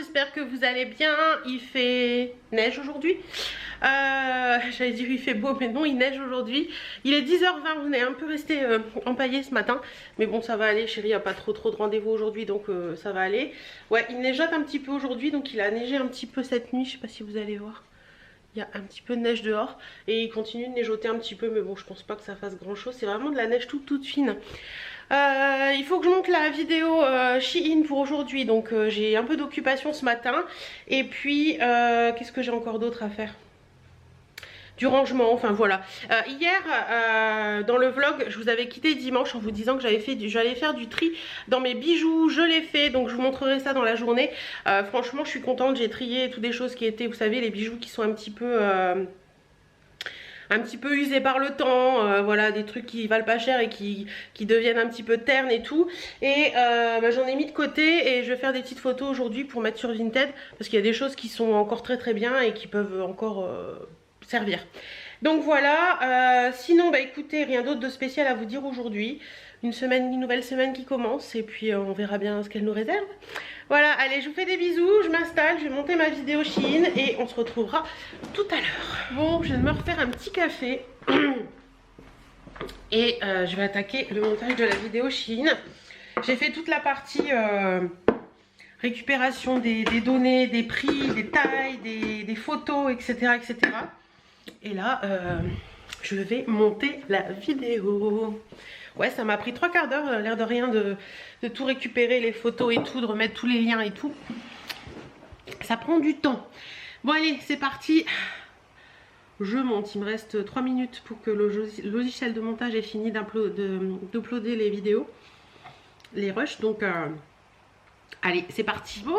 j'espère que vous allez bien. Il fait neige aujourd'hui. J'allais dire il fait beau, mais non, il neige aujourd'hui. Il est 10h20, on est un peu resté empaillé ce matin. Mais bon, ça va aller, chérie, il n'y a pas trop de rendez-vous aujourd'hui, donc ça va aller. Ouais, il neigeote un petit peu aujourd'hui, donc il a neigé un petit peu cette nuit, je sais pas si vous allez voir. Il y a un petit peu de neige dehors et il continue de neigeoter un petit peu, mais bon, je pense pas que ça fasse grand chose. C'est vraiment de la neige toute fine. Il faut que je monte la vidéo Shein pour aujourd'hui, donc j'ai un peu d'occupation ce matin. Et puis, qu'est-ce que j'ai encore d'autre à faire? Du rangement, enfin voilà. Hier, dans le vlog, je vous avais quitté dimanche en vous disant que j'allais faire du tri dans mes bijoux. Je l'ai fait, donc je vous montrerai ça dans la journée. Franchement, je suis contente, j'ai trié toutes les choses qui étaient, vous savez, les bijoux qui sont un petit peu usés par le temps, voilà, des trucs qui valent pas cher et qui deviennent un petit peu ternes et tout. Et j'en ai mis de côté et je vais faire des petites photos aujourd'hui pour mettre sur Vinted, parce qu'il y a des choses qui sont encore très bien et qui peuvent encore servir. Donc voilà, sinon bah écoutez, rien d'autre de spécial à vous dire aujourd'hui. Une nouvelle semaine qui commence et puis on verra bien ce qu'elle nous réserve. Voilà, allez, je vous fais des bisous, je m'installe, je vais monter ma vidéo Shein et on se retrouvera tout à l'heure. Bon, je viens de me refaire un petit café et je vais attaquer le montage de la vidéo Shein. J'ai fait toute la partie récupération des données, des prix, des tailles, des photos, etc. Et là, je vais monter la vidéo. Ouais, ça m'a pris 3/4 d'heure, l'air de rien, de tout récupérer, les photos et tout, de remettre tous les liens et tout. Ça prend du temps. Bon allez, c'est parti. Je monte, il me reste 3 minutes pour que le logiciel de montage ait fini d'uploader les vidéos, les rushs, donc allez, c'est parti. Bon,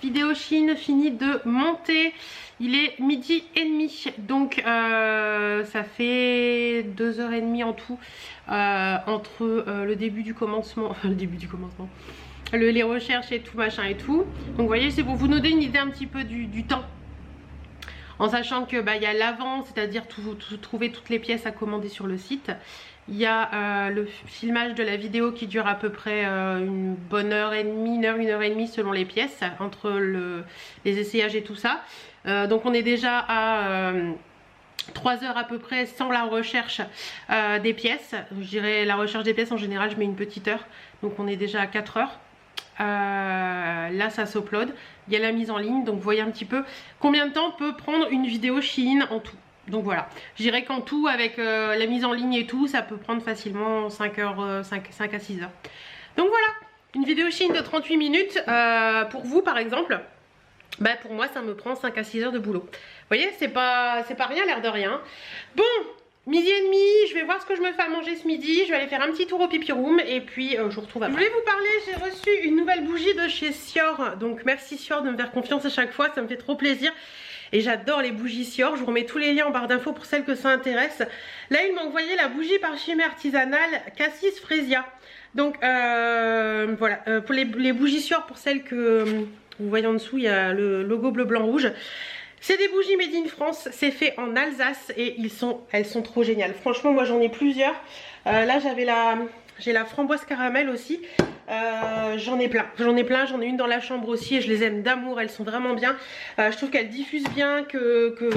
vidéo Shein finie de monter. Il est 12h30, donc ça fait 2h30 en tout entre le début du commencement, les recherches et tout machin et tout. Donc vous voyez, c'est pour vous donner une idée un petit peu du temps. En sachant que bah, y a l'avant, c'est-à-dire trouver toutes les pièces à commander sur le site. Il y a le filmage de la vidéo qui dure à peu près une bonne heure et demie, une heure et demie selon les pièces, entre les essayages et tout ça. Donc on est déjà à 3 heures à peu près sans la recherche des pièces. Je dirais la recherche des pièces en général, je mets une petite heure. Donc on est déjà à 4 heures. Là ça s'upload. Il y a la mise en ligne, donc vous voyez un petit peu combien de temps peut prendre une vidéo Shein en tout. Donc voilà, je dirais qu'en tout avec la mise en ligne et tout, ça peut prendre facilement 5 à 6 heures. Donc voilà, une vidéo Shein de 38 minutes pour vous par exemple. Bah pour moi ça me prend 5 à 6 heures de boulot. Vous voyez, c'est pas rien, l'air de rien. Bon, 12h30, je vais voir ce que je me fais à manger ce midi. Je vais aller faire un petit tour au pipi room et puis je vous retrouve après. Je voulais vous parler, j'ai reçu une nouvelle bougie de chez Sior. Donc merci Sior de me faire confiance à chaque fois, ça me fait trop plaisir. Et j'adore les bougies Sior, je vous remets tous les liens en barre d'infos pour celles que ça intéresse. Là il m'a envoyé la bougie parfumée artisanale Cassis Fresia. Donc voilà, pour les bougies Sior, pour celles que vous voyez en dessous, il y a le logo bleu blanc rouge. C'est des bougies made in France, c'est fait en Alsace et elles sont trop géniales. Franchement moi j'en ai plusieurs. Là j'ai la framboise caramel aussi. J'en ai plein, j'en ai une dans la chambre aussi et je les aime d'amour, elles sont vraiment bien. Je trouve qu'elles diffusent bien,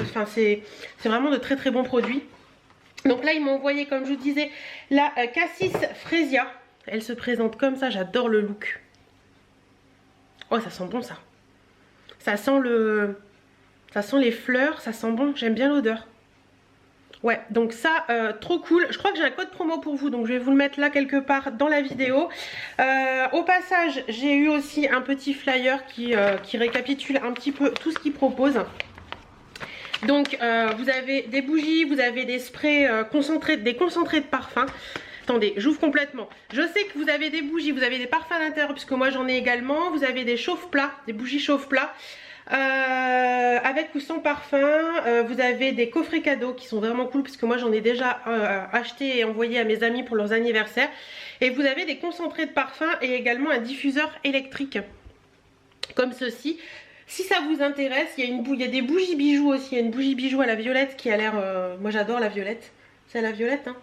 enfin c'est vraiment de très bons produits. Donc là ils m'ont envoyé, comme je vous disais, la Cassis Fresia. Elle se présente comme ça, j'adore le look. Oh ça sent bon ça. Ça sent les fleurs, ça sent bon, j'aime bien l'odeur. Ouais, donc ça, trop cool. Je crois que j'ai un code promo pour vous, donc je vais vous le mettre là quelque part dans la vidéo. Au passage, j'ai eu aussi un petit flyer qui récapitule un petit peu tout ce qu'ils proposent. Donc, vous avez des bougies, vous avez des sprays concentrés, des concentrés de parfum. Attendez, j'ouvre complètement. Je sais que vous avez des bougies, vous avez des parfums à l'intérieur, puisque moi j'en ai également. Vous avez des chauffe-plats, des bougies chauffe-plats. Avec ou sans parfum. Vous avez des coffrets cadeaux qui sont vraiment cool, puisque moi j'en ai déjà acheté et envoyé à mes amis pour leurs anniversaires. Et vous avez des concentrés de parfum et également un diffuseur électrique comme ceci. Si ça vous intéresse, il y a des bougies bijoux aussi. Il y a une bougie bijoux à la violette qui a l'air... moi j'adore la violette. C'est à la violette hein.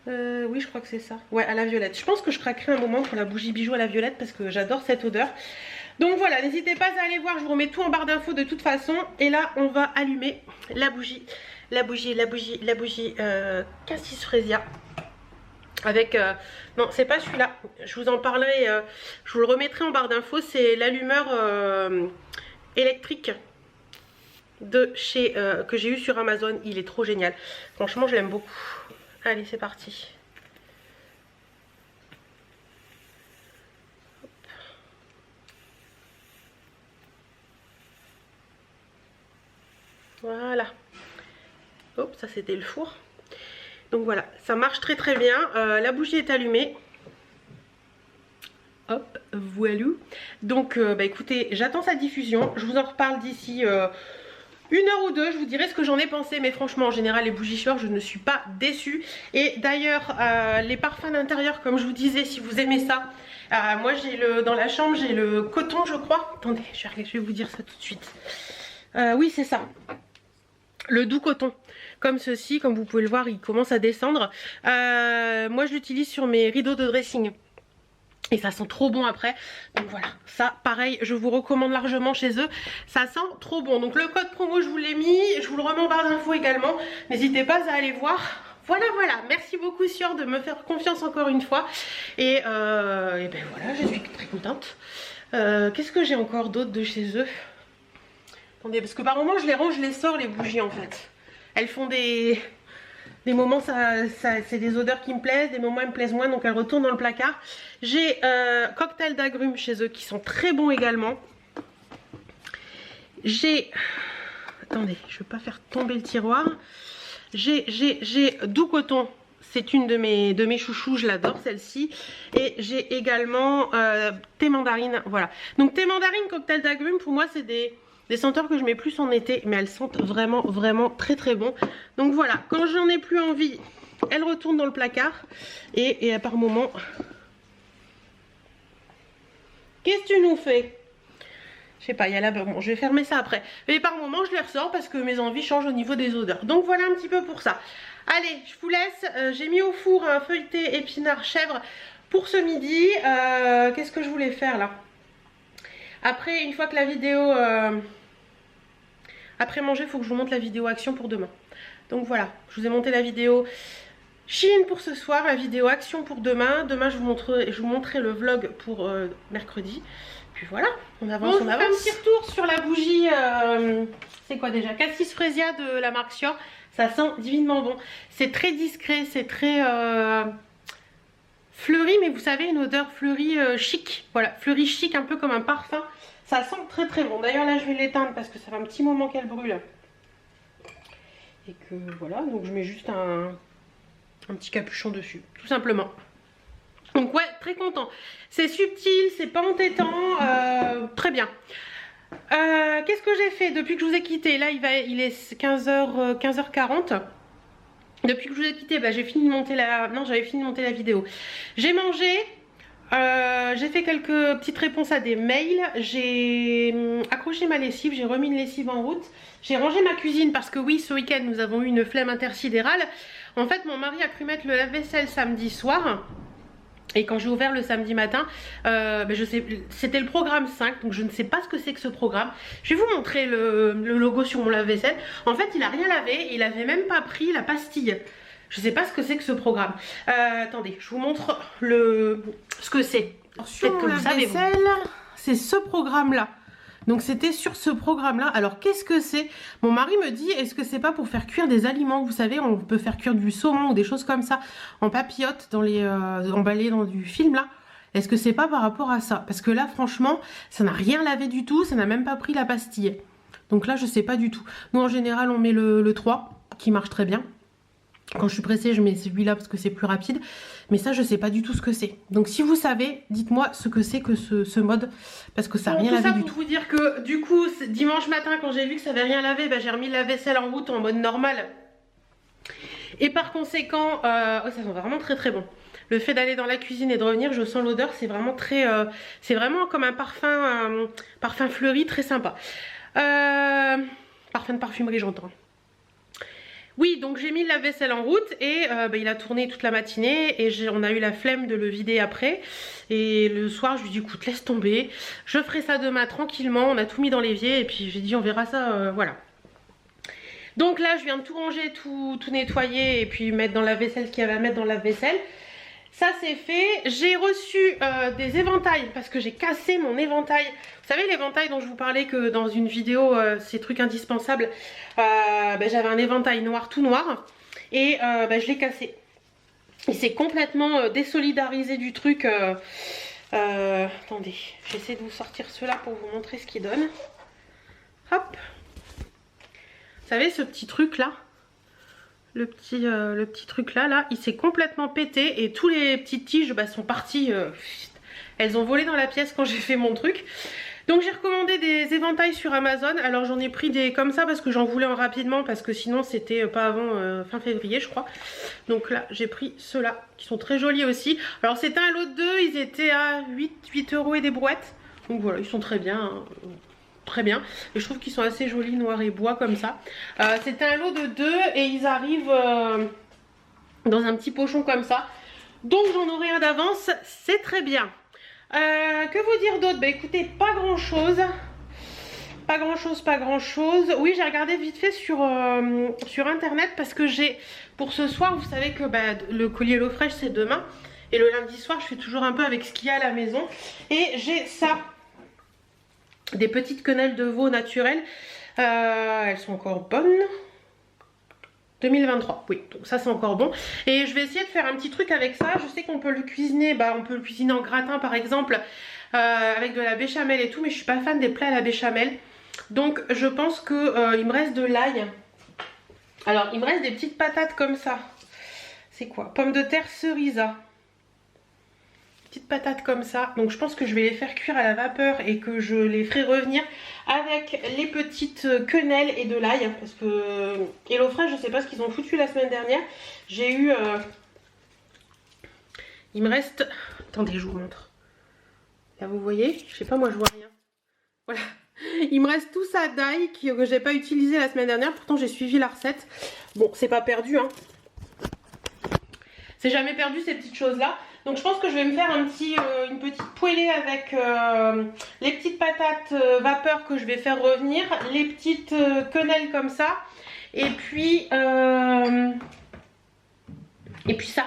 Oui je crois que c'est ça. Ouais, à la violette. Je pense que je craquerai un moment pour la bougie bijoux à la violette parce que j'adore cette odeur. Donc voilà, n'hésitez pas à aller voir, je vous remets tout en barre d'infos de toute façon. Et là on va allumer la bougie. La bougie Cassis Fresia. Avec, non c'est pas celui-là, je vous en parlerai, je vous le remettrai en barre d'infos. C'est l'allumeur électrique de chez que j'ai eu sur Amazon. Il est trop génial, franchement je l'aime beaucoup. Allez c'est parti. Voilà. Hop, ça c'était le four. Donc voilà, ça marche très très bien. La bougie est allumée. Hop, voilà. Donc bah écoutez, j'attends sa diffusion. Je vous en reparle d'ici 1 heure ou 2. Je vous dirai ce que j'en ai pensé. Mais franchement, en général, les bougies Shure, je ne suis pas déçue. Et d'ailleurs, les parfums d'intérieur, comme je vous disais, si vous aimez ça, moi j'ai dans la chambre, j'ai le coton, je crois. Attendez, je vais vous dire ça tout de suite. Oui, c'est ça. Le doux coton, comme ceci, comme vous pouvez le voir, il commence à descendre. Moi je l'utilise sur mes rideaux de dressing et ça sent trop bon après. Donc voilà, ça pareil, je vous recommande largement chez eux, ça sent trop bon. Donc le code promo je vous l'ai mis, je vous le remets en barre d'infos également, n'hésitez pas à aller voir. Voilà, merci beaucoup Shure de me faire confiance encore une fois. Et ben voilà, je suis très contente. Qu'est-ce que j'ai encore d'autre de chez eux? Attendez, parce que par moments je les range, je les sors les bougies en fait. Elles font des moments, c'est des odeurs qui me plaisent, des moments elles me plaisent moins, donc elles retournent dans le placard. J'ai cocktail d'agrumes chez eux qui sont très bons également. J'ai... Attendez, je ne veux pas faire tomber le tiroir. J'ai doux coton. C'est une de mes chouchous, je l'adore celle-ci. Et j'ai également thé mandarine, voilà. Donc thé mandarine, cocktail d'agrumes, pour moi c'est des senteurs que je mets plus en été, mais elles sentent vraiment très très bon. Donc voilà, quand j'en ai plus envie, elles retournent dans le placard. Et par moment... Qu'est-ce que tu nous fais? Je sais pas, il y a là, bon, je vais fermer ça après. Mais par moment, je les ressors parce que mes envies changent au niveau des odeurs. Donc voilà un petit peu pour ça. Allez, je vous laisse. J'ai mis au four un feuilleté épinard chèvre pour ce midi. Qu'est-ce que je voulais faire là? Après, une fois que la vidéo... Après manger, il faut que je vous montre la vidéo action pour demain. Donc voilà, je vous ai monté la vidéo Chine pour ce soir, la vidéo action pour demain. Demain, je vous montrerai le vlog pour mercredi. Puis voilà, on avance, on avance. Un petit retour sur la bougie, c'est quoi déjà? Cassis Fresia de la marque Shure. Ça sent divinement bon. C'est très discret, c'est très fleuri, mais vous savez, une odeur fleurie chic. Voilà, fleurie chic, un peu comme un parfum. Ça sent très très bon. D'ailleurs là je vais l'éteindre parce que ça fait un petit moment qu'elle brûle. Et que voilà, donc je mets juste un petit capuchon dessus, tout simplement. Donc ouais, très content. C'est subtil, c'est pas entêtant, très bien. Qu'est-ce que j'ai fait depuis que je vous ai quitté? Là il est 15h40. Depuis que je vous ai quitté, bah, j'ai fini de monter la... Non, j'avais fini de monter la vidéo. J'ai mangé. J'ai fait quelques petites réponses à des mails. J'ai accroché ma lessive, j'ai remis une lessive en route. J'ai rangé ma cuisine parce que oui, ce week-end nous avons eu une flemme intersidérale. En fait, mon mari a cru mettre le lave-vaisselle samedi soir. Et quand j'ai ouvert le samedi matin, c'était le programme 5, donc je ne sais pas ce que c'est que ce programme. Je vais vous montrer le logo sur mon lave-vaisselle. En fait, il a rien lavé, il avait même pas pris la pastille. Je sais pas ce que c'est que ce programme. Attendez, je vous montre ce que c'est. Peut-être que vous savez. C'est ce programme-là. Donc c'était sur ce programme-là. Alors qu'est-ce que c'est? Mon mari me dit, est-ce que c'est pas pour faire cuire des aliments? Vous savez, on peut faire cuire du saumon ou des choses comme ça en papillote, dans les emballés dans du film là. Est-ce que c'est pas par rapport à ça? Parce que là, franchement, ça n'a rien lavé du tout, ça n'a même pas pris la pastille. Donc là, je sais pas du tout. Nous, en général, on met le 3, qui marche très bien. Quand je suis pressée, je mets celui-là parce que c'est plus rapide. Mais ça, je sais pas du tout ce que c'est. Donc si vous savez, dites-moi ce que c'est que ce mode. Parce que ça n'a rien lavé du tout. Pour vous dire que du coup, dimanche matin, quand j'ai vu que ça n'avait rien lavé, bah, j'ai remis la vaisselle en route en mode normal. Et par conséquent, ça sent vraiment très très bon. Le fait d'aller dans la cuisine et de revenir, je sens l'odeur, c'est vraiment très... c'est vraiment comme un parfum fleuri très sympa. Parfum de parfumerie, j'entends. Oui, donc j'ai mis le lave-vaisselle en route et il a tourné toute la matinée et on a eu la flemme de le vider après. Et le soir, je lui ai dit écoute, laisse tomber, je ferai ça demain tranquillement. On a tout mis dans l'évier et puis j'ai dit on verra ça, voilà. Donc là, je viens de tout ranger, tout nettoyer et puis mettre dans la vaisselle ce qu'il y avait à mettre dans la vaisselle. Ça c'est fait. J'ai reçu des éventails parce que j'ai cassé mon éventail. Vous savez l'éventail dont je vous parlais que dans une vidéo, ces trucs indispensables, j'avais un éventail noir, tout noir. Et je l'ai cassé. Il s'est complètement désolidarisé du truc. Attendez, j'essaie de vous sortir cela pour vous montrer ce qu'il donne. Hop. Vous savez ce petit truc là, le petit truc là, il s'est complètement pété et tous les petites tiges sont parties, elles ont volé dans la pièce quand j'ai fait mon truc. Donc j'ai recommandé des éventails sur Amazon. Alors j'en ai pris des comme ça parce que j'en voulais en rapidement, parce que sinon c'était pas avant fin février je crois. Donc là j'ai pris ceux-là qui sont très jolis aussi. Alors c'était un lot de 2, ils étaient à 8 € et des brouettes. Donc voilà, ils sont très bien, hein. Très bien, et je trouve qu'ils sont assez jolis, noir et bois comme ça. C'était un lot de 2 et ils arrivent dans un petit pochon comme ça. Donc j'en aurai un d'avance, c'est très bien. Que vous dire d'autre? Bah écoutez, pas grand chose. Pas grand chose. Oui, j'ai regardé vite fait sur internet parce que j'ai pour ce soir, vous savez que le collier l'eau fraîche c'est demain. Et le lundi soir je fais toujours un peu avec ce qu'il y a à la maison. Et j'ai ça. Des petites quenelles de veau naturelles. Elles sont encore bonnes. 2023, oui, donc ça c'est encore bon. Et je vais essayer de faire un petit truc avec ça. Je sais qu'on peut le cuisiner, on peut le cuisiner en gratin par exemple, avec de la béchamel et tout, mais je suis pas fan des plats à la béchamel. Donc je pense que il me reste de l'ail. Alors il me reste des petites patates comme ça. C'est quoi? Pommes de terre cerisa. Petites patates comme ça, donc je pense que je vais les faire cuire à la vapeur et que je les ferai revenir avec les petites quenelles et de l'ail, parce que HelloFresh, je sais pas ce qu'ils ont foutu la semaine dernière. J'ai eu il me reste, attendez je vous montre, là vous voyez, je sais pas, moi je vois rien, voilà, il me reste tout ça d'ail que j'ai pas utilisé la semaine dernière, pourtant j'ai suivi la recette. Bon, c'est pas perdu, hein, c'est jamais perdu ces petites choses là. Donc je pense que je vais me faire une petite poêlée avec les petites patates vapeur que je vais faire revenir, les petites quenelles comme ça, et puis ça,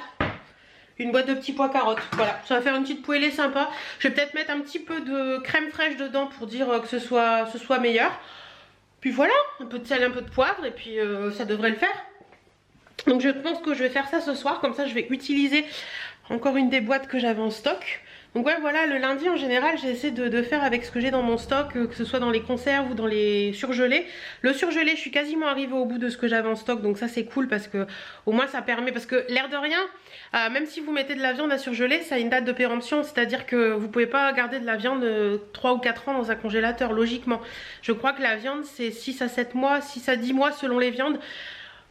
une boîte de petits pois carottes. Voilà, ça va faire une petite poêlée sympa. Je vais peut-être mettre un petit peu de crème fraîche dedans pour dire que ce soit meilleur. Puis voilà, un peu de sel, un peu de poivre, et puis ça devrait le faire. Donc je pense que je vais faire ça ce soir, comme ça je vais utiliser encore une des boîtes que j'avais en stock. Donc ouais, voilà, le lundi en général j'essaie de faire avec ce que j'ai dans mon stock, que ce soit dans les conserves ou dans les surgelés. Le surgelé, je suis quasiment arrivée au bout de ce que j'avais en stock, donc ça c'est cool parce que au moins ça permet, parce que l'air de rien, même si vous mettez de la viande à surgeler, ça a une date de péremption, c'est à dire que vous pouvez pas garder de la viande 3 ou 4 ans dans un congélateur logiquement. Je crois que la viande c'est 6 à 7 mois, 6 à 10 mois selon les viandes.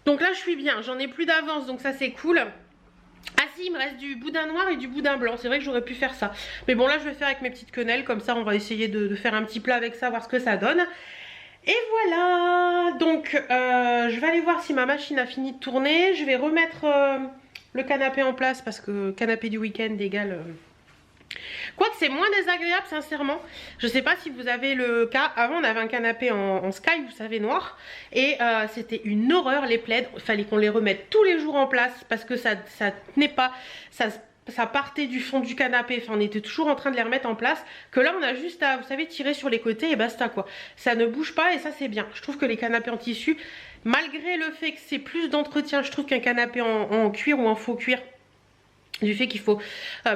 Donc là je suis bien, j'en ai plus d'avance, donc ça c'est cool. Ah si, il me reste du boudin noir et du boudin blanc, c'est vrai que j'aurais pu faire ça. Mais bon là je vais faire avec mes petites quenelles, comme ça on va essayer de faire un petit plat avec ça, voir ce que ça donne. Et voilà, donc je vais aller voir si ma machine a fini de tourner. Je vais remettre le canapé en place parce que canapé du week-end égale... Quoique c'est moins désagréable sincèrement. Je sais pas si vous avez le cas. Avant on avait un canapé en sky, vous savez, noir. Et c'était une horreur les plaids. Il fallait qu'on les remette tous les jours en place parce que ça tenait pas. Ça partait du fond du canapé. Enfin on était toujours en train de les remettre en place. Que là on a juste à, vous savez, tirer sur les côtés et basta quoi. Ça ne bouge pas et ça c'est bien. Je trouve que les canapés en tissu, malgré le fait que c'est plus d'entretien, je trouve qu'un canapé en cuir ou en faux cuir, du fait qu'il faut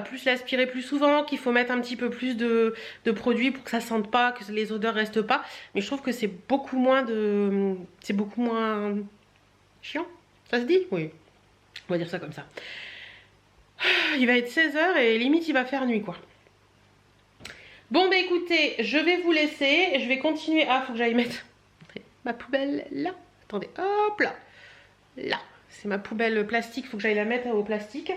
plus l'aspirer plus souvent, qu'il faut mettre un petit peu plus de produits pour que ça sente pas, que les odeurs restent pas. Mais je trouve que c'est beaucoup moins chiant. Ça se dit? Oui. On va dire ça comme ça. Il va être 16 h et limite il va faire nuit quoi. Bon bah écoutez, je vais vous laisser. Je vais continuer. Ah, faut que j'aille mettre ma poubelle là. Attendez, hop là. Là. C'est ma poubelle plastique, faut que j'aille la mettre au plastique.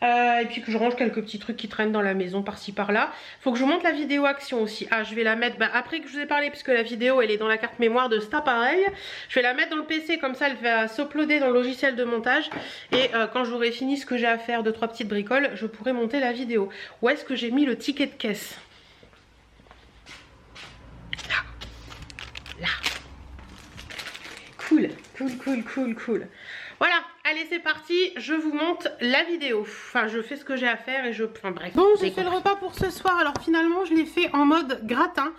Et puis que je range quelques petits trucs qui traînent dans la maison par-ci par-là. Faut que je monte la vidéo action aussi. Ah, je vais la mettre après que je vous ai parlé, puisque la vidéo elle est dans la carte mémoire de cet appareil. Je vais la mettre dans le PC, comme ça elle va s'uploader dans le logiciel de montage. Et quand j'aurai fini ce que j'ai à faire, 2-3 petites bricoles, je pourrai monter la vidéo. Où est-ce que j'ai mis le ticket de caisse? Là. Là. Cool, cool, cool, cool, cool. Voilà, allez c'est parti, je vous monte la vidéo. Enfin je fais ce que j'ai à faire et je... Enfin bref. Bon, j'ai fait le repas pour ce soir. Alors finalement je l'ai fait en mode gratin.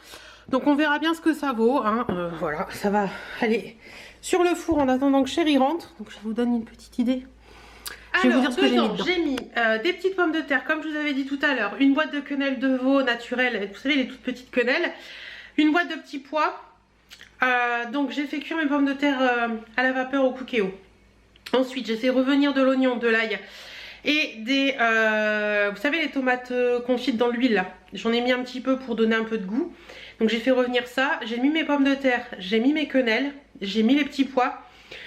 Donc on verra bien ce que ça vaut, hein. Voilà, ça va aller sur le four en attendant que Chérie rentre. Donc je vous donne une petite idée. Je vais vous dire ce que j'ai mis dedans. J'ai mis des petites pommes de terre, comme je vous avais dit tout à l'heure. Une boîte de quenelles de veau naturelles, vous savez les toutes petites quenelles. Une boîte de petits pois. Donc j'ai fait cuire mes pommes de terre à la vapeur au Cookéo. Ensuite j'ai fait revenir de l'oignon, de l'ail et des vous savez les tomates confites dans l'huile là. J'en ai mis un petit peu pour donner un peu de goût. Donc j'ai fait revenir ça. J'ai mis mes pommes de terre, j'ai mis mes quenelles, j'ai mis les petits pois,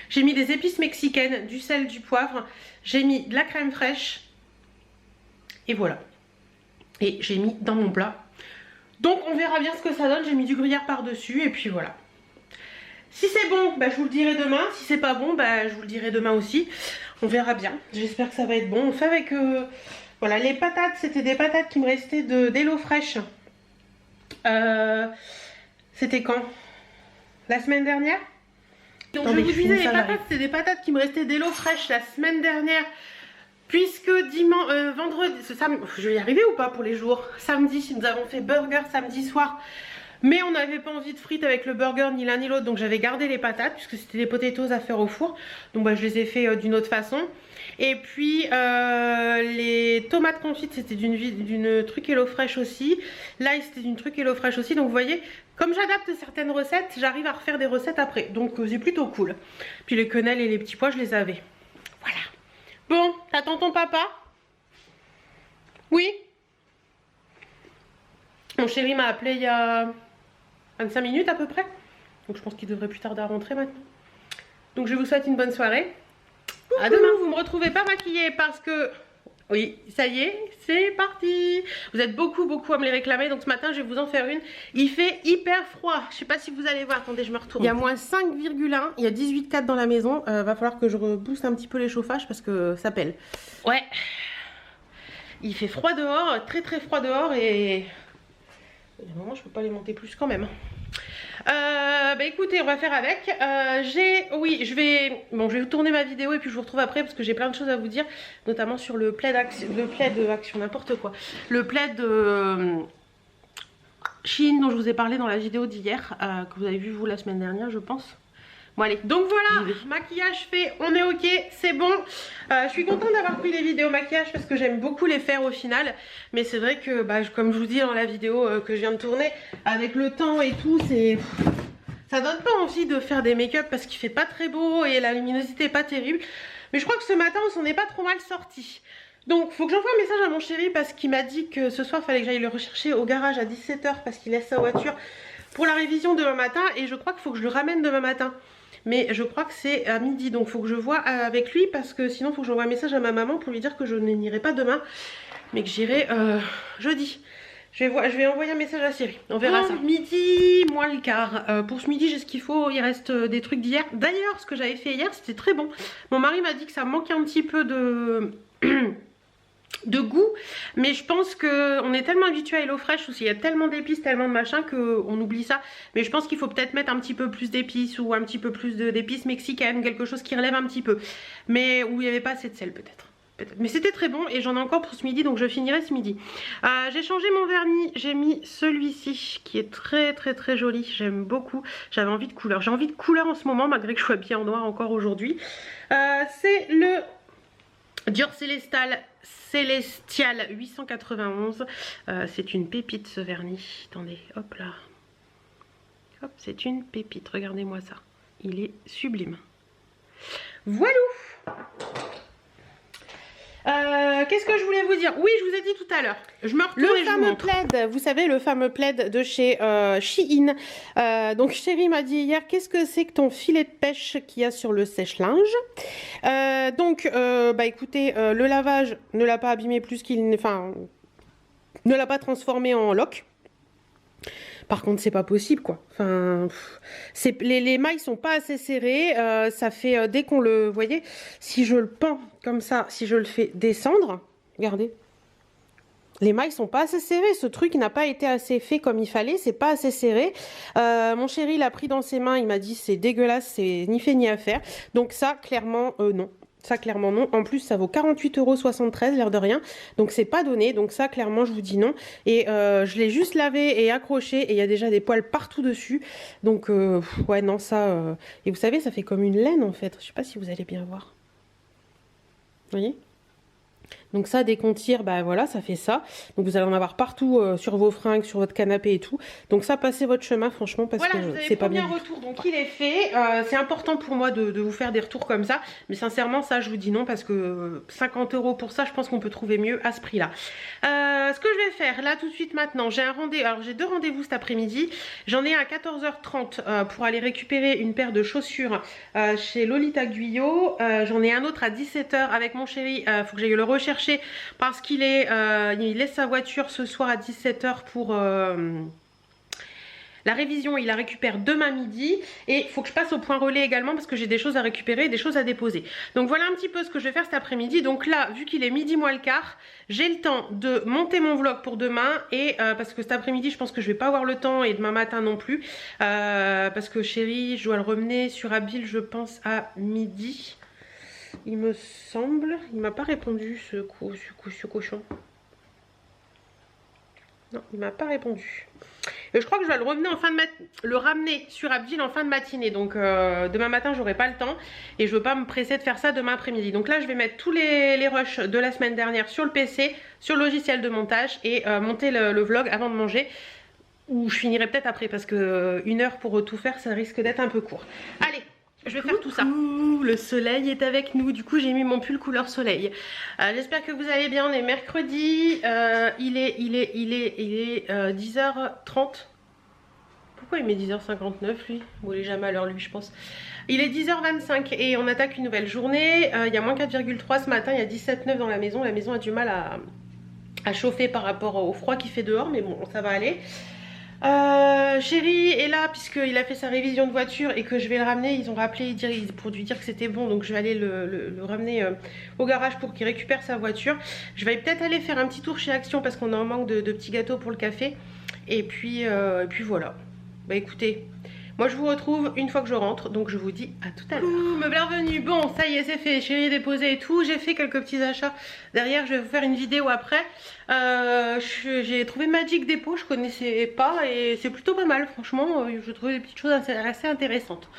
j'ai mis des épices mexicaines, du sel, du poivre, j'ai mis de la crème fraîche et voilà. Et j'ai mis dans mon plat. Donc on verra bien ce que ça donne. J'ai mis du gruyère par dessus et puis voilà. Si c'est bon, bah, je vous le dirai demain. Si c'est pas bon, bah, je vous le dirai demain aussi. On verra bien. J'espère que ça va être bon. On fait avec... voilà, les patates, c'était des patates qui me restaient d'Hello Fresh. C'était quand? La semaine dernière? Donc attendez, je vous disais, les patates, c'était des patates qui me restaient d'Hello Fresh la semaine dernière. Puisque dimanche, vendredi, je vais y arriver ou pas pour les jours? Samedi, nous avons fait burger samedi soir. Mais on n'avait pas envie de frites avec le burger ni l'un ni l'autre, donc j'avais gardé les patates puisque c'était des potatoes à faire au four. Donc bah, je les ai fait d'une autre façon. Et puis les tomates confites c'était d'une truc Hello Fresh aussi. L'ail c'était d'une truc Hello Fresh aussi. Donc vous voyez, comme j'adapte certaines recettes, j'arrive à refaire des recettes après. Donc c'est plutôt cool. Puis les quenelles et les petits pois je les avais. Voilà. Bon, t'attends ton papa? Oui? Mon chéri m'a appelé il y a 25 minutes à peu près. Donc je pense qu'il devrait plus tarder à rentrer maintenant. Donc je vous souhaite une bonne soirée. À demain. Vous me retrouvez pas maquillée parce que... Oui, ça y est, c'est parti. Vous êtes beaucoup à me les réclamer. Donc ce matin je vais vous en faire une. Il fait hyper froid. Je sais pas si vous allez voir. Attendez, je me retourne. Il y a moins 5,1. Il y a 18,4 dans la maison. Va falloir que je rebooste un petit peu les chauffages parce que ça pèle. Ouais. Il fait froid dehors. Très froid dehors et... Normalement je peux pas les monter plus quand même. Bah écoutez, on va faire avec. Oui, je vais tourner ma vidéo et puis je vous retrouve après parce que j'ai plein de choses à vous dire, notamment sur le plaid action, n'importe quoi. Le plaid Shein dont je vous ai parlé dans la vidéo d'hier, que vous avez vu vous la semaine dernière, je pense. Bon allez, donc voilà, maquillage fait, on est ok, c'est bon. Je suis contente d'avoir pris les vidéos maquillage parce que j'aime beaucoup les faire au final. Mais c'est vrai que, bah, comme je vous dis dans la vidéo que je viens de tourner, avec le temps et tout, ça donne pas envie de faire des make-up parce qu'il fait pas très beau et la luminosité est pas terrible. Mais je crois que ce matin, on s'en est pas trop mal sorti. Donc, faut que j'envoie un message à mon chéri parce qu'il m'a dit que ce soir, il fallait que j'aille le rechercher au garage à 17 h parce qu'il laisse sa voiture pour la révision demain matin. Et je crois qu'il faut que je le ramène demain matin. Mais je crois que c'est à midi, donc il faut que je vois avec lui parce que sinon il faut que j'envoie un message à ma maman pour lui dire que je n'irai pas demain, mais que j'irai jeudi. Je vais envoyer un message à Cyril, on verra ça. Midi, moins le quart. Pour ce midi, j'ai ce qu'il faut, il reste des trucs d'hier. D'ailleurs, ce que j'avais fait hier, c'était très bon. Mon mari m'a dit que ça manquait un petit peu de goût, mais je pense que on est tellement habitué à Hello Fresh où il y a tellement d'épices, tellement de machin qu'on oublie ça. Mais je pense qu'il faut peut-être mettre un petit peu plus d'épices ou un petit peu plus d'épices mexicaines, quelque chose qui relève un petit peu, mais où il n'y avait pas assez de sel peut-être. Mais c'était très bon et j'en ai encore pour ce midi, donc je finirai ce midi. J'ai changé mon vernis, j'ai mis celui-ci qui est très joli, j'aime beaucoup. J'avais envie de couleur, j'ai envie de couleur en ce moment malgré que je sois bien en noir encore aujourd'hui. C'est le Dior Celestial 891. C'est une pépite ce vernis. Attendez, hop là. Hop, c'est une pépite, regardez-moi ça. Il est sublime. Voilà. Qu'est-ce que je voulais vous dire? Oui, je vous ai dit tout à l'heure. Je me retourne et je vous montre. Le fameux plaid, vous savez, le fameux plaid de chez Shein. Donc chérie m'a dit hier, qu'est-ce que c'est que ton filet de pêche qu'il y a sur le sèche-linge? Bah écoutez, le lavage ne l'a pas abîmé plus qu'il... Enfin, ne l'a pas transformé en loque. Par contre, c'est pas possible, quoi. Enfin, les mailles sont pas assez serrées. Ça fait, dès qu'on le... Vous voyez, si je le pends comme ça, si je le fais descendre, regardez. Les mailles sont pas assez serrées. Ce truc n'a pas été assez fait comme il fallait. C'est pas assez serré. Mon chéri l'a pris dans ses mains. Il m'a dit, c'est dégueulasse, c'est ni fait ni à faire. Donc ça, clairement, non. Ça, clairement, non. En plus, ça vaut 48,73 €, l'air de rien. Donc, c'est pas donné. Donc, ça, clairement, je vous dis non. Et je l'ai juste lavé et accroché. Et il y a déjà des poils partout dessus. Donc, ouais, non, ça... Et vous savez, ça fait comme une laine, en fait. Je sais pas si vous allez bien voir. Vous voyez ? Donc ça, dès qu'on tire, bah voilà, ça fait ça. Donc vous allez en avoir partout sur vos fringues, sur votre canapé et tout. Donc ça, passez votre chemin, franchement, parce que c'est pas bien. Voilà, je vous avais promis un retour, donc il est fait. C'est important pour moi de vous faire des retours comme ça. Mais sincèrement, ça, je vous dis non, parce que 50 € pour ça, je pense qu'on peut trouver mieux à ce prix-là. Ce que je vais faire, là, tout de suite, maintenant, j'ai un rendez-vous. Alors, j'ai 2 rendez-vous cet après-midi. J'en ai un à 14h30 pour aller récupérer une paire de chaussures chez Lolita Guyot. J'en ai un autre à 17h avec mon chéri. Faut que j'aille le rechercher parce qu'il il laisse sa voiture ce soir à 17h pour la révision. Il la récupère demain midi et il faut que je passe au point relais également parce que j'ai des choses à récupérer et des choses à déposer. Donc voilà un petit peu ce que je vais faire cet après-midi. Donc là, vu qu'il est midi moins le quart, j'ai le temps de monter mon vlog pour demain et parce que cet après-midi je pense que je vais pas avoir le temps et demain matin non plus parce que chéri, je dois le remener sur Abil, je pense à midi. Il me semble, il m'a pas répondu ce cochon. Non, il m'a pas répondu. Et je crois que je vais le ramener sur Abil en fin de matinée. Donc demain matin, j'aurai pas le temps. Et je veux pas me presser de faire ça demain après-midi. Donc là, je vais mettre tous les rushs de la semaine dernière sur le PC, sur le logiciel de montage et monter le vlog avant de manger. Ou je finirai peut-être après parce que 1 heure pour tout faire, ça risque d'être un peu court. Allez! Je vais faire tout ça. Le soleil est avec nous. Du coup, j'ai mis mon pull couleur soleil. J'espère que vous allez bien. On est mercredi. Il est 10h30. Pourquoi il met 10h59 lui? Bon, il est jamais à l'heure lui, je pense. Il est 10h25 et on attaque une nouvelle journée. Il y a moins 4,3 ce matin. Il y a 17,9 dans la maison. La maison a du mal à chauffer par rapport au froid qu'il fait dehors. Mais bon, ça va aller. Chéri est là puisqu'il a fait sa révision de voiture et que je vais le ramener. Ils ont rappelé pour lui dire que c'était bon, donc je vais aller le ramener au garage pour qu'il récupère sa voiture. Je vais peut-être aller faire un petit tour chez Action parce qu'on a un manque de petits gâteaux pour le café. Et puis voilà. Bah écoutez, moi je vous retrouve une fois que je rentre, donc je vous dis à tout à l'heure. Me bienvenue, bon ça y est c'est fait, chéri est déposé et tout, j'ai fait quelques petits achats. Derrière je vais vous faire une vidéo après. J'ai trouvé Magic Depot, je connaissais pas et c'est plutôt pas mal franchement, je trouve des petites choses assez intéressantes.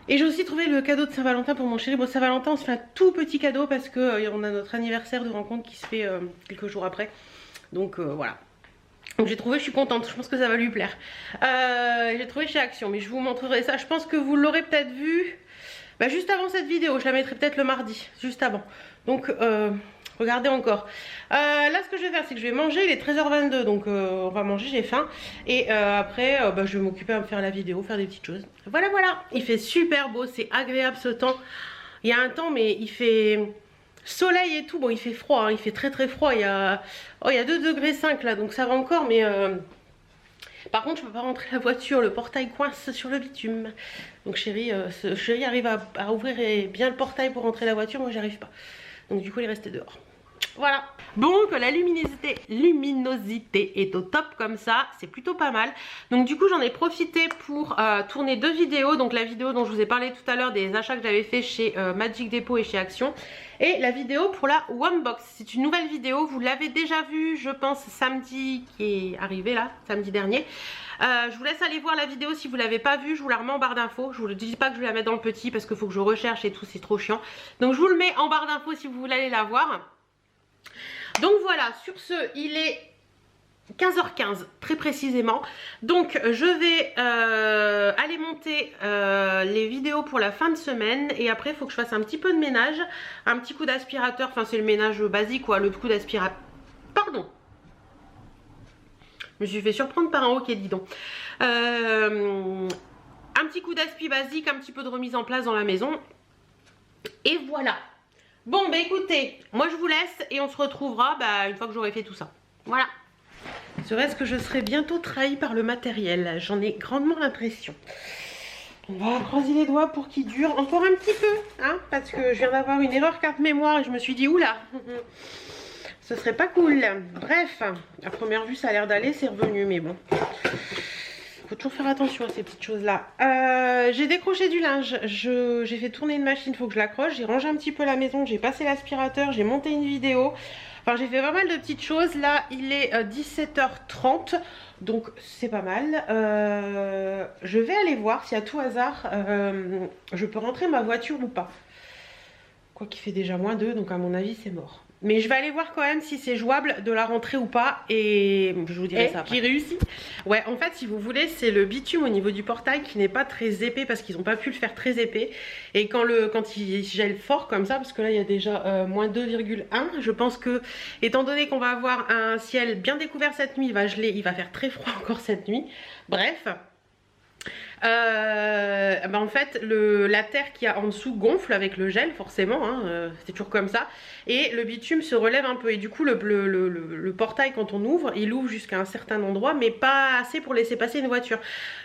Et j'ai aussi trouvé le cadeau de Saint-Valentin pour mon chéri. Bon, Saint-Valentin on se fait un tout petit cadeau parce que on a notre anniversaire de rencontre qui se fait quelques jours après. Donc voilà. Donc j'ai trouvé, je suis contente, je pense que ça va lui plaire. J'ai trouvé chez Action, mais je vous montrerai ça. Je pense que vous l'aurez peut-être vu juste avant cette vidéo. Je la mettrai peut-être le mardi, juste avant. Donc regardez encore. Là ce que je vais faire, c'est que je vais manger, il est 13h22. Donc on va manger, j'ai faim. Et après je vais m'occuper à me faire la vidéo, faire des petites choses. Voilà, voilà. Il fait super beau, c'est agréable ce temps. Il y a un temps, mais il fait... soleil et tout, bon il fait froid, hein, il fait très froid, il y a 2,5 degrés là, donc ça va encore, mais par contre je peux pas rentrer la voiture, le portail coince sur le bitume. Donc chéri arrive à ouvrir bien le portail pour rentrer la voiture, moi j'y arrive pas. Donc du coup il est resté dehors. Voilà. Bon, que la luminosité est au top comme ça, c'est plutôt pas mal. Donc du coup j'en ai profité pour tourner 2 vidéos. Donc la vidéo dont je vous ai parlé tout à l'heure des achats que j'avais fait chez Magic Depot et chez Action. Et la vidéo pour la Wombox. C'est une nouvelle vidéo, vous l'avez déjà vue je pense samedi qui est arrivé là, samedi dernier. Je vous laisse aller voir la vidéo si vous l'avez pas vue, je vous la remets en barre d'infos. Je vous dis pas que je vais la mettre dans le petit parce qu'il faut que je recherche et tout, c'est trop chiant. Donc je vous le mets en barre d'infos si vous voulez aller la voir. Donc voilà, sur ce, il est 15h15 très précisément. Donc je vais aller monter les vidéos pour la fin de semaine. Et après il faut que je fasse un petit peu de ménage. Un petit coup d'aspirateur, enfin c'est le ménage basique quoi, le coup d'aspirateur. Pardon, je me suis fait surprendre par un hoquet, dis donc. Un petit coup d'aspi basique, un petit peu de remise en place dans la maison. Et voilà. Bon bah écoutez, moi je vous laisse et on se retrouvera une fois que j'aurai fait tout ça. Voilà. Serait-ce que je serai bientôt trahie par le matériel? J'en ai grandement l'impression. On va croiser les doigts pour qu'il dure encore un petit peu, hein, parce que je viens d'avoir une erreur carte mémoire et je me suis dit oula, ce serait pas cool. Bref, à première vue ça a l'air d'aller, c'est revenu, mais bon. Faut toujours faire attention à ces petites choses là. J'ai décroché du linge, j'ai fait tourner une machine, faut que je l'accroche. J'ai rangé un petit peu la maison, j'ai passé l'aspirateur, j'ai monté une vidéo. Enfin j'ai fait pas mal de petites choses. Là il est 17h30, donc c'est pas mal. Je vais aller voir si à tout hasard je peux rentrer ma voiture ou pas. Quoi qu'il fait déjà -2, donc à mon avis c'est mort. Mais je vais aller voir quand même si c'est jouable de la rentrer ou pas. Et je vous dirai ça après. Qui réussit. Ouais, en fait si vous voulez c'est le bitume au niveau du portail qui n'est pas très épais parce qu'ils n'ont pas pu le faire très épais. Et quand il gèle fort comme ça, parce que là il y a déjà -2,1, je pense que étant donné qu'on va avoir un ciel bien découvert cette nuit, il va geler, il va faire très froid encore cette nuit. Bref. En fait la terre qui a en dessous gonfle avec le gel forcément, hein, c'est toujours comme ça, et le bitume se relève un peu et du coup le portail quand on ouvre, il ouvre jusqu'à un certain endroit mais pas assez pour laisser passer une voiture,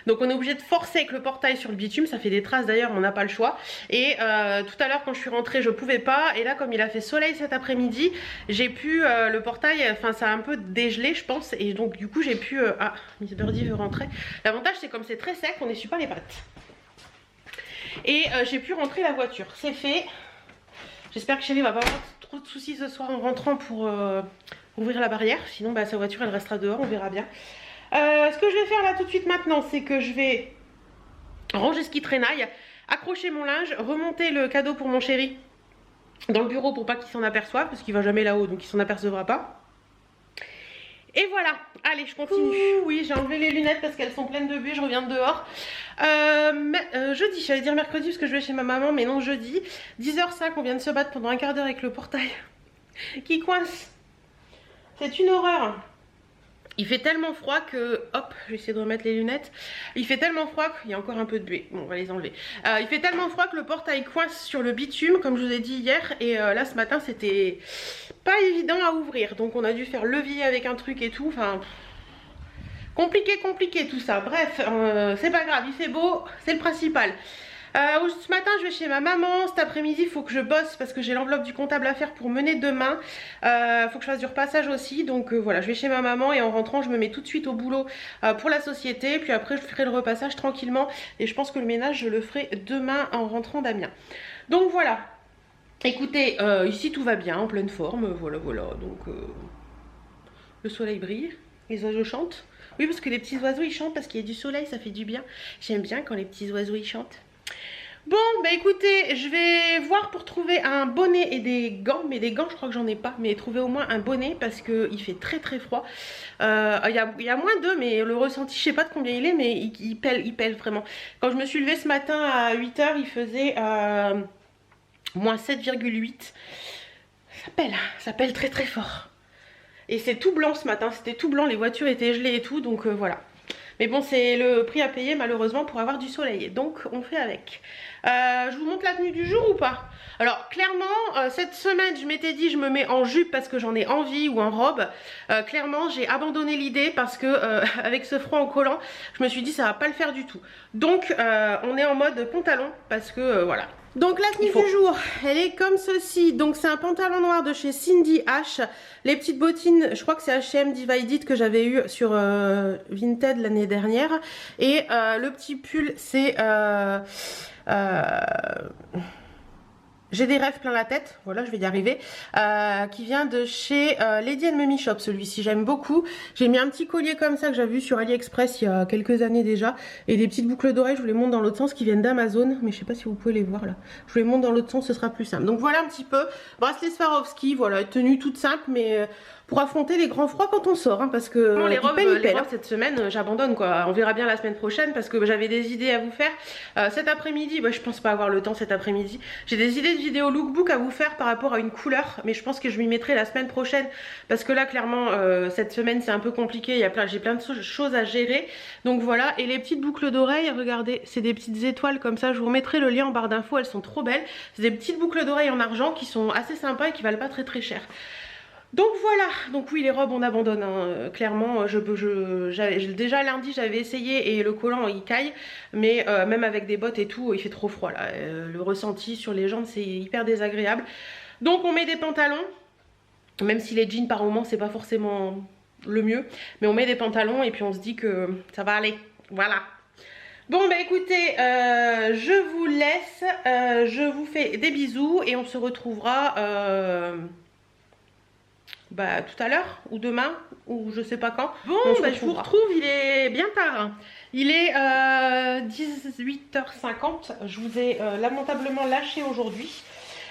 donc on est obligé de forcer avec le portail sur le bitume, ça fait des traces d'ailleurs, on n'a pas le choix. Et tout à l'heure quand je suis rentrée je pouvais pas, et là comme il a fait soleil cet après-midi, j'ai pu le portail, enfin ça a un peu dégelé je pense, et donc du coup j'ai pu ah, Miss Birdie veut rentrer. L'avantage c'est comme c'est très sec, on n'essuie pas les pattes. Et j'ai pu rentrer la voiture, c'est fait. J'espère que chérie va pas avoir trop de soucis ce soir en rentrant pour ouvrir la barrière, sinon sa voiture elle restera dehors, on verra bien. Ce que je vais faire là tout de suite maintenant, c'est que je vais ranger ce qui traînaille, accrocher mon linge, remonter le cadeau pour mon chéri dans le bureau pour pas qu'il s'en aperçoive, parce qu'il va jamais là-haut donc il s'en apercevra pas. Et voilà, allez je continue. Oui, j'ai enlevé les lunettes parce qu'elles sont pleines de buée, je reviens de dehors. Jeudi, j'allais dire mercredi parce que je vais chez ma maman, mais non, jeudi. 10h05, on vient de se battre pendant un quart d'heure avec le portail qui coince. C'est une horreur. Il fait tellement froid que... Hop, je vais essayer de remettre les lunettes. Il fait tellement froid qu'il y a encore un peu de buée. Bon, on va les enlever. Il fait tellement froid que le portail coince sur le bitume, comme je vous ai dit hier. Et là, ce matin, c'était pas évident à ouvrir. Donc, on a dû faire levier avec un truc et tout. Enfin, compliqué tout ça. Bref, c'est pas grave. Il fait beau, c'est le principal. Ce matin je vais chez ma maman, cet après-midi il faut que je bosse parce que j'ai l'enveloppe du comptable à faire pour mener demain. Faut que je fasse du repassage aussi, donc voilà, je vais chez ma maman et en rentrant je me mets tout de suite au boulot pour la société, puis après je ferai le repassage tranquillement et je pense que le ménage je le ferai demain en rentrant d'Amiens. Donc voilà, écoutez, ici tout va bien, en pleine forme, voilà, donc le soleil brille, les oiseaux chantent. Oui, parce que les petits oiseaux ils chantent parce qu'il y a du soleil, ça fait du bien. J'aime bien quand les petits oiseaux ils chantent. Bon, écoutez, je vais voir pour trouver un bonnet et des gants. Mais des gants, je crois que j'en ai pas. Mais trouver au moins un bonnet parce qu'il fait très froid. Il y a -2, mais le ressenti, je sais pas de combien il est, mais il pèle vraiment. Quand je me suis levée ce matin à 8h, il faisait -7,8. Ça pèle très fort. Et c'est tout blanc ce matin, c'était tout blanc, les voitures étaient gelées et tout, donc voilà. Mais bon, c'est le prix à payer malheureusement pour avoir du soleil, donc on fait avec. Je vous montre la tenue du jour ou pas? Alors clairement, cette semaine je m'étais dit je me mets en jupe parce que j'en ai envie ou en robe. Clairement j'ai abandonné l'idée parce que avec ce froid en collant, je me suis dit ça va pas le faire du tout. Donc on est en mode pantalon parce que voilà. Donc la tenue du jour, elle est comme ceci. Donc c'est un pantalon noir de chez Cindy H. Les petites bottines, je crois que c'est H&M Divided que j'avais eu sur Vinted l'année dernière. Et le petit pull, c'est... J'ai des rêves plein la tête, voilà, je vais y arriver, qui vient de chez Lady Mummy Shop, celui-ci, j'aime beaucoup. J'ai mis un petit collier comme ça que j'avais vu sur AliExpress il y a quelques années déjà, et des petites boucles d'oreilles, je vous les montre dans l'autre sens, qui viennent d'Amazon, mais je sais pas si vous pouvez les voir là. Je vous les montre dans l'autre sens, ce sera plus simple. Donc voilà un petit peu, bracelet Swarovski, voilà, tenue toute simple, mais pour affronter les grands froids quand on sort, hein, parce que les robes cette semaine, j'abandonne quoi. On verra bien la semaine prochaine parce que j'avais des idées à vous faire. Cet après-midi, je pense pas avoir le temps cet après-midi. J'ai des idées de vidéo lookbook à vous faire par rapport à une couleur, mais je pense que je m'y mettrai la semaine prochaine parce que là clairement cette semaine c'est un peu compliqué. J'ai plein de choses à gérer. Donc voilà, et les petites boucles d'oreilles, regardez, c'est des petites étoiles comme ça. Je vous remettrai le lien en barre d'infos, elles sont trop belles. C'est des petites boucles d'oreilles en argent qui sont assez sympas et qui valent pas très cher. Donc voilà, donc oui les robes on abandonne, hein. Clairement déjà lundi j'avais essayé et le collant il caille, mais même avec des bottes et tout il fait trop froid là, le ressenti sur les jambes c'est hyper désagréable. Donc on met des pantalons, même si les jeans par moment c'est pas forcément le mieux, mais on met des pantalons et puis on se dit que ça va aller, voilà. Bon bah écoutez, je vous laisse, je vous fais des bisous et on se retrouvera... tout à l'heure ou demain ou je sais pas quand. Bon je vous retrouve, il est bien tard, il est 18h50, je vous ai lamentablement lâché aujourd'hui.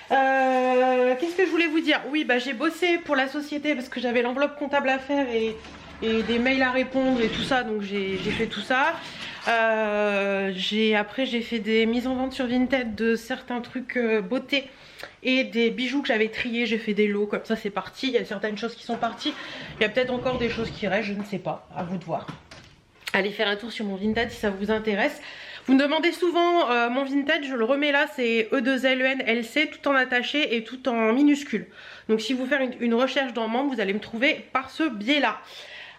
Qu'est-ce que je voulais vous dire? Oui j'ai bossé pour la société parce que j'avais l'enveloppe comptable à faire et des mails à répondre et tout ça, donc j'ai fait tout ça. Après j'ai fait des mises en vente sur Vinted de certains trucs beauté et des bijoux que j'avais triés, j'ai fait des lots, comme ça c'est parti. Il y a certaines choses qui sont parties, il y a peut-être encore des choses qui restent, je ne sais pas, à vous de voir. Allez faire un tour sur mon Vinted si ça vous intéresse. Vous me demandez souvent mon Vinted, je le remets là, c'est E2LENLC, tout en attaché et tout en minuscule. Donc si vous faites une recherche dans membre, vous allez me trouver par ce biais là.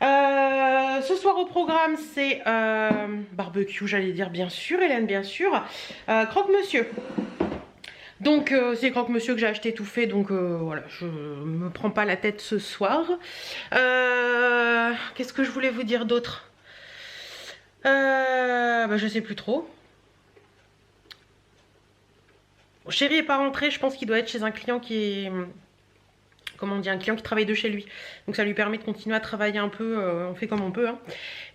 Ce soir au programme c'est barbecue, j'allais dire bien sûr, Hélène bien sûr, croque-monsieur. Donc c'est croque-monsieur que j'ai acheté tout fait, donc voilà, je me prends pas la tête ce soir. Qu'est-ce que je voulais vous dire d'autre? Je sais plus trop. Bon, chéri est pas rentré, je pense qu'il doit être chez un client qui est... Comment on dit, un client qui travaille de chez lui, donc ça lui permet de continuer à travailler un peu, on fait comme on peut, hein.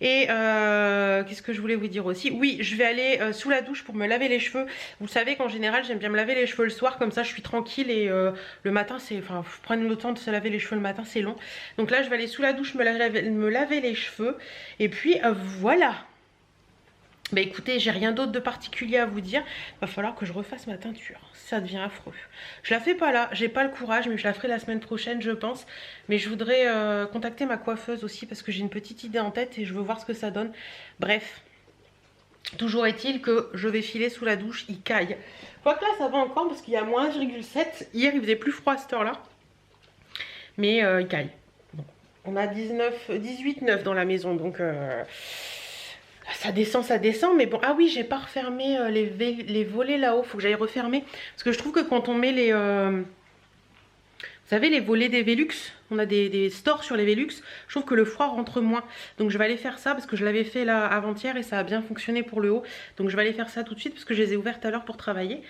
Et qu'est-ce que je voulais vous dire aussi? Oui, je vais aller sous la douche pour me laver les cheveux. Vous savez qu'en général j'aime bien me laver les cheveux le soir, comme ça je suis tranquille, et le matin c'est, enfin prendre le temps de se laver les cheveux le matin c'est long. Donc là je vais aller sous la douche me laver les cheveux, et puis voilà. Bah écoutez, j'ai rien d'autre de particulier à vous dire. Va falloir que je refasse ma teinture, ça devient affreux. Je la fais pas là, j'ai pas le courage, mais je la ferai la semaine prochaine je pense. Mais je voudrais contacter ma coiffeuse aussi parce que j'ai une petite idée en tête et je veux voir ce que ça donne. Bref, toujours est-il que je vais filer sous la douche, il caille. Quoique là ça va encore parce qu'il y a moins 1,7. Hier il faisait plus froid à cette heure là, mais il caille. Bon. On a 18,9 dans la maison, donc... ça descend, mais bon, ah oui, j'ai pas refermé les volets là-haut, faut que j'aille refermer, parce que je trouve que quand on met les, vous savez, les volets des Velux, on a des stores sur les Velux, je trouve que le froid rentre moins, donc je vais aller faire ça, parce que je l'avais fait là avant-hier, et ça a bien fonctionné pour le haut, donc je vais aller faire ça tout de suite, parce que je les ai ouvertes à l'heure pour travailler.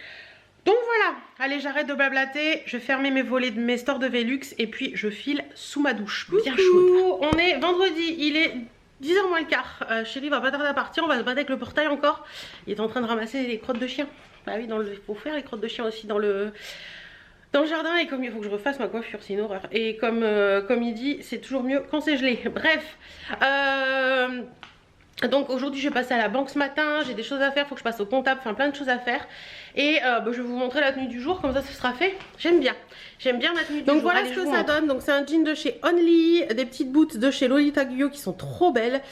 Donc voilà, allez j'arrête de blablater, je vais fermer mes volets de mes stores de Velux, et puis je file sous ma douche, bien chaude. On est vendredi, il est 10h moins le quart, chérie va pas tarder à partir, on va se battre avec le portail encore. Il est en train de ramasser les crottes de chien. Bah oui, il faut faire les crottes de chien aussi dans le jardin, et comme il faut que je refasse ma coiffure, c'est une horreur. Et comme il dit, c'est toujours mieux quand c'est gelé. Bref, donc aujourd'hui je vais passer à la banque ce matin, j'ai des choses à faire, il faut que je passe au comptable, enfin plein de choses à faire. Et je vais vous montrer la tenue du jour, comme ça ce sera fait. J'aime bien ma tenue du jour. Donc voilà ce que ça donne. Donc c'est un jean de chez Only, des petites boots de chez Lolita Guillot qui sont trop belles.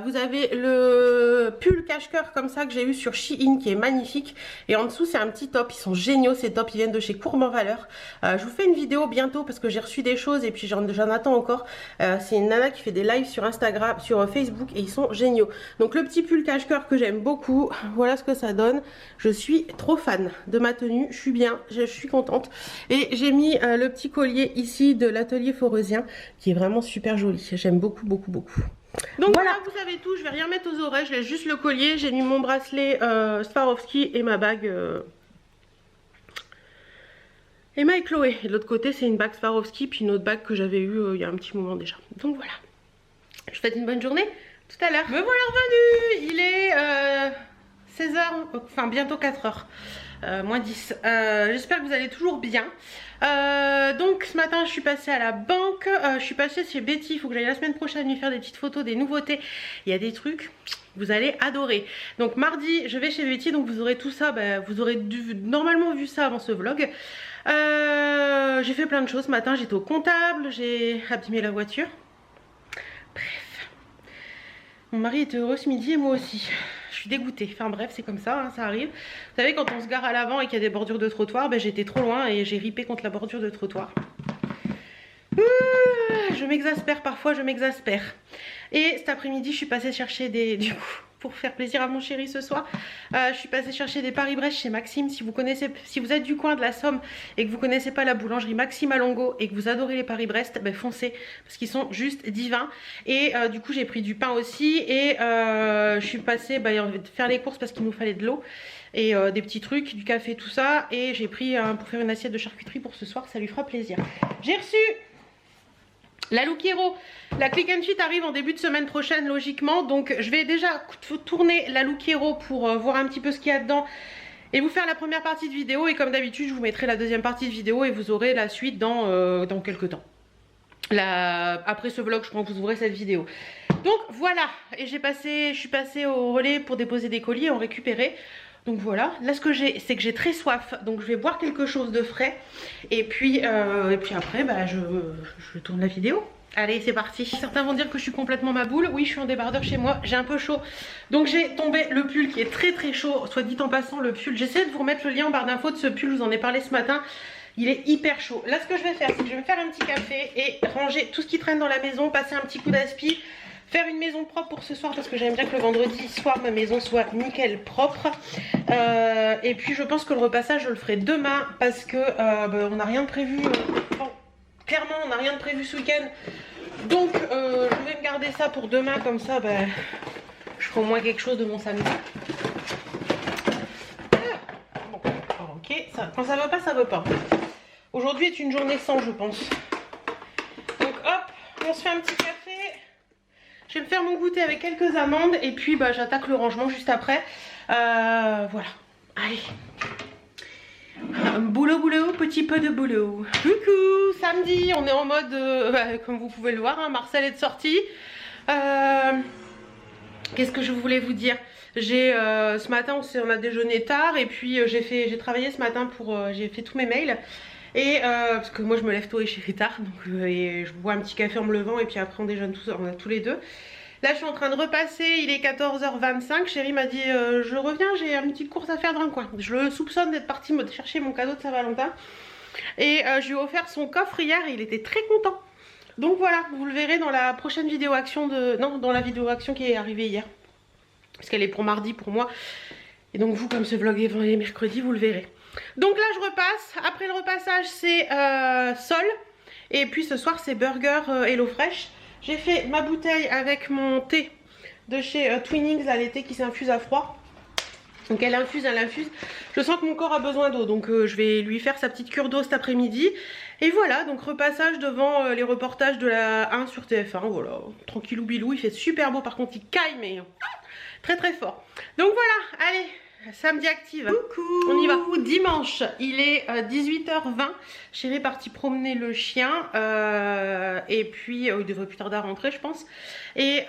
Vous avez le pull cache-cœur comme ça que j'ai eu sur Shein qui est magnifique. Et en dessous c'est un petit top, ils sont géniaux ces tops, ils viennent de chez Courbe en Valeur. Je vous fais une vidéo bientôt parce que j'ai reçu des choses et puis j'en attends encore. C'est une nana qui fait des lives sur Instagram, sur Facebook, et ils sont géniaux. Donc le petit pull cache-cœur que j'aime beaucoup, voilà ce que ça donne. Je suis trop fan de ma tenue, je suis bien, je suis contente. Et j'ai mis le petit collier ici de l'atelier Forezien qui est vraiment super joli, j'aime beaucoup. Donc voilà, vous savez tout, je vais rien mettre aux oreilles, je laisse juste le collier, j'ai mis mon bracelet Swarovski et ma bague Emma et Chloé. Et de l'autre côté, c'est une bague Swarovski, puis une autre bague que j'avais eue il y a un petit moment déjà. Donc voilà. Je vous souhaite une bonne journée. Tout à l'heure. Me voilà revenu. Il est 16h, enfin bientôt 4h. Moins 10. J'espère que vous allez toujours bien. Donc ce matin je suis passée à la banque, je suis passée chez Betty. Il faut que j'aille la semaine prochaine lui faire des petites photos, des nouveautés. Il y a des trucs, vous allez adorer. Donc mardi je vais chez Betty, donc vous aurez tout ça, vous aurez normalement vu ça avant ce vlog. J'ai fait plein de choses ce matin, j'étais au comptable, j'ai abîmé la voiture. Bref, mon mari était heureux ce midi et moi aussi. Je suis dégoûtée, enfin bref c'est comme ça, hein, ça arrive. Vous savez quand on se gare à l'avant et qu'il y a des bordures de trottoir, j'étais trop loin et j'ai ripé contre la bordure de trottoir. Je m'exaspère parfois, je m'exaspère. Et cet après-midi je suis passée chercher du coup, pour faire plaisir à mon chéri ce soir, je suis passée chercher des Paris-Brest chez Maxime. Si vous êtes du coin de la Somme et que vous connaissez pas la boulangerie Maxime à Longo et que vous adorez les Paris-Brest, foncez parce qu'ils sont juste divins. Et du coup j'ai pris du pain aussi et je suis passée faire les courses parce qu'il nous fallait de l'eau et des petits trucs, du café, tout ça. Et j'ai pris pour faire une assiette de charcuterie pour ce soir, ça lui fera plaisir. J'ai reçu la Look Hero. La Click and Fit arrive en début de semaine prochaine logiquement, donc je vais déjà tourner la Look Hero pour voir un petit peu ce qu'il y a dedans et vous faire la première partie de vidéo, et comme d'habitude je vous mettrai la deuxième partie de vidéo et vous aurez la suite dans quelques temps. Après ce vlog je pense que vous aurez cette vidéo. Donc voilà, et je suis passée au relais pour déposer des colis et en récupérer. Donc voilà, là ce que j'ai, c'est que j'ai très soif, donc je vais boire quelque chose de frais et puis après je tourne la vidéo. Allez c'est parti. Certains vont dire que je suis complètement ma boule. Oui je suis en débardeur chez moi, j'ai un peu chaud. Donc j'ai tombé le pull qui est très très chaud. Soit dit en passant, le pull, j'essaie de vous remettre le lien en barre d'infos de ce pull, je vous en ai parlé ce matin. Il est hyper chaud. Là ce que je vais faire, c'est que je vais me faire un petit café et ranger tout ce qui traîne dans la maison, passer un petit coup d'aspi. Faire une maison propre pour ce soir parce que j'aime bien que le vendredi soir ma maison soit nickel propre. Et puis je pense que le repassage je le ferai demain parce que on n'a rien de prévu. Clairement on n'a rien de prévu ce week-end. Donc je vais me garder ça pour demain, comme ça je ferai au moins quelque chose de mon samedi. Bon, ok, quand ça va pas, ça va pas. Aujourd'hui est une journée sans je pense. Donc hop, on se fait un petit café. Je vais me faire mon goûter avec quelques amandes et puis j'attaque le rangement juste après. Voilà, allez. Boulot, boulot, petit peu de boulot. Coucou, samedi, on est en mode, comme vous pouvez le voir, hein, Marcel est de sortie. Qu'est-ce que je voulais vous dire? Ce matin on a déjeuné tard et puis j'ai travaillé ce matin j'ai fait tous mes mails. Et parce que moi je me lève tôt et je suis tard, donc et je bois un petit café en me levant et puis après on déjeune tous les deux. Là je suis en train de repasser, il est 14h25, chérie m'a dit je reviens, j'ai une petite course à faire dans le coin. Je le soupçonne d'être parti me chercher mon cadeau de Saint-Valentin. Et je lui ai offert son coffre hier et il était très content. Donc voilà, vous le verrez dans la prochaine vidéo action dans la vidéo action qui est arrivée hier. Parce qu'elle est pour mardi pour moi. Et donc vous, comme ce vlog est mercredi, vous le verrez. Donc là je repasse, après le repassage c'est Sol. Et puis ce soir c'est burger HelloFresh. J'ai fait ma bouteille avec mon thé de chez Twinings, là, les thés qui s'infusent à froid. Donc elle infuse, elle infuse. Je sens que mon corps a besoin d'eau, donc je vais lui faire sa petite cure d'eau cet après-midi. Et voilà, donc repassage devant les reportages de la 1 sur TF1, voilà. Tranquillou bilou, il fait super beau, par contre il caille, mais très très fort. Donc voilà, allez. Samedi active. Coucou. On y va. Dimanche, il est 18h20. Chérie est partie promener le chien. Et puis, il devrait plus tarder à rentrer, je pense. Et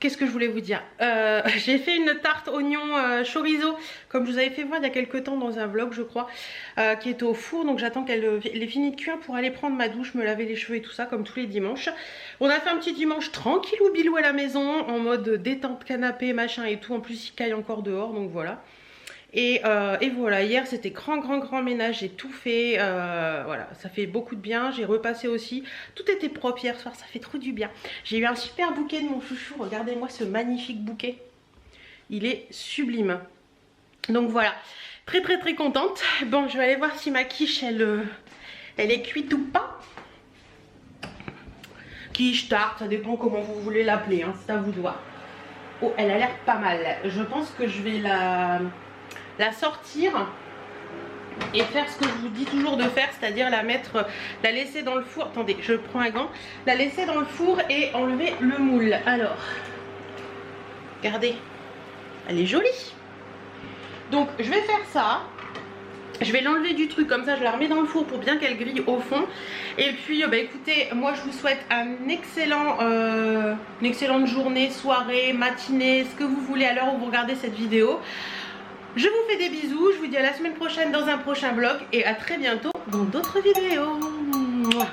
qu'est-ce que je voulais vous dire? J'ai fait une tarte oignon chorizo, comme je vous avais fait voir il y a quelques temps dans un vlog, je crois, qui est au four. Donc j'attends qu'elle ait fini de cuire pour aller prendre ma douche, me laver les cheveux et tout ça, comme tous les dimanches. On a fait un petit dimanche tranquillou bilou à la maison, en mode détente, canapé, machin et tout. En plus, il caille encore dehors, donc voilà. Et voilà, hier c'était grand ménage, j'ai tout fait, voilà, ça fait beaucoup de bien. J'ai repassé aussi, tout était propre hier soir, ça fait trop du bien. J'ai eu un super bouquet de mon chouchou, regardez-moi ce magnifique bouquet, il est sublime. Donc voilà, très contente. Bon, je vais aller voir si ma quiche elle est cuite ou pas. Quiche, tarte, ça dépend comment vous voulez l'appeler, hein, c'est à vous de voir. Oh, elle a l'air pas mal, je pense que je vais la sortir et faire ce que je vous dis toujours de faire, c'est-à-dire la laisser dans le four. Attendez, je prends un gant. La laisser dans le four et enlever le moule. Alors, regardez, elle est jolie. Donc je vais faire ça. Je vais l'enlever du truc, comme ça je la remets dans le four pour bien qu'elle grille au fond. Et puis bah écoutez, moi je vous souhaite une excellente journée, soirée, matinée, ce que vous voulez à l'heure où vous regardez cette vidéo. Je vous fais des bisous, je vous dis à la semaine prochaine dans un prochain vlog et à très bientôt dans d'autres vidéos. Mouah.